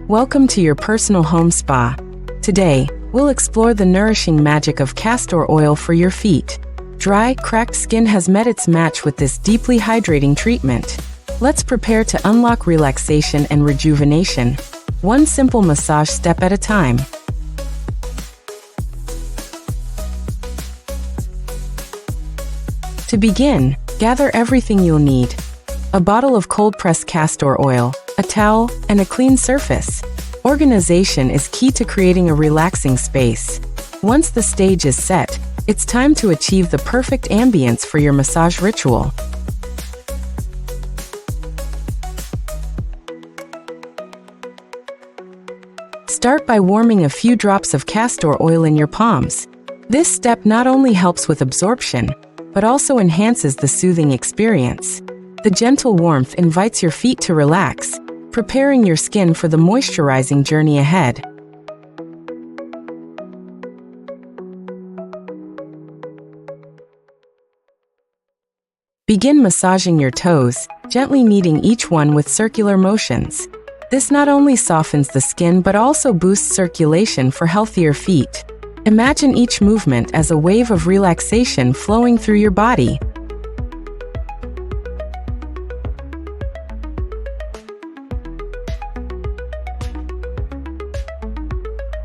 Welcome to your personal home spa. Today, we'll explore the nourishing magic of castor oil for your feet. Dry, cracked skin has met its match with this deeply hydrating treatment. Let's prepare to unlock relaxation and rejuvenation, one simple massage step at a time. To begin, gather everything you'll need. A bottle of cold-pressed castor oil, a towel, and a clean surface. Organization is key to creating a relaxing space. Once the stage is set, it's time to achieve the perfect ambience for your massage ritual. Start by warming a few drops of castor oil in your palms. This step not only helps with absorption, but also enhances the soothing experience. The gentle warmth invites your feet to relax, preparing your skin for the moisturizing journey ahead. Begin massaging your toes, gently kneading each one with circular motions. This not only softens the skin but also boosts circulation for healthier feet. Imagine each movement as a wave of relaxation flowing through your body.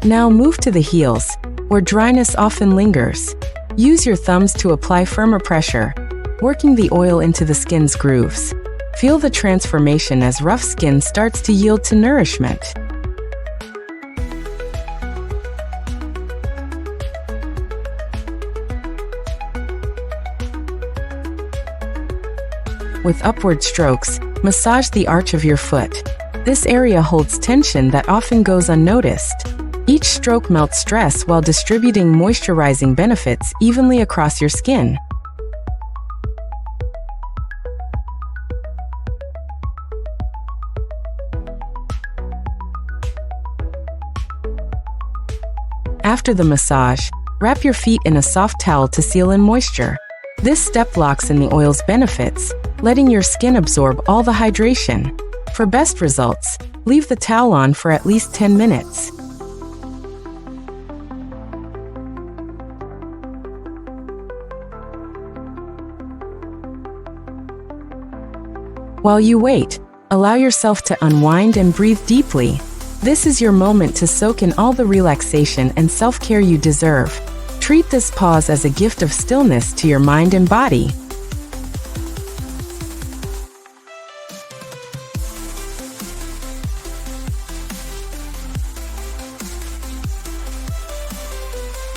Now move to the heels, where dryness often lingers. Use your thumbs to apply firmer pressure, working the oil into the skin's grooves. Feel the transformation as rough skin starts to yield to nourishment. With upward strokes, massage the arch of your foot. This area holds tension that often goes unnoticed. Each stroke melts stress while distributing moisturizing benefits evenly across your skin. After the massage, wrap your feet in a soft towel to seal in moisture. This step locks in the oil's benefits, letting your skin absorb all the hydration. For best results, leave the towel on for at least 10 minutes. While you wait, allow yourself to unwind and breathe deeply. This is your moment to soak in all the relaxation and self-care you deserve. Treat this pause as a gift of stillness to your mind and body.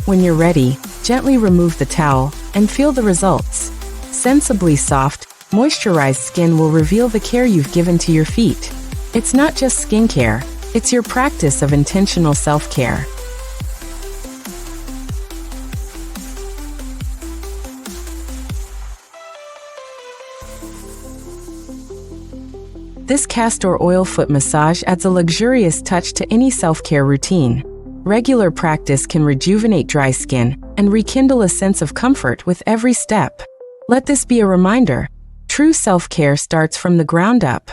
When you're ready, gently remove the towel and feel the results. Sensibly soft, moisturized skin will reveal the care you've given to your feet. It's not just skincare, it's your practice of intentional self-care. This castor oil foot massage adds a luxurious touch to any self-care routine. Regular practice can rejuvenate dry skin and rekindle a sense of comfort with every step. Let this be a reminder: true self-care starts from the ground up.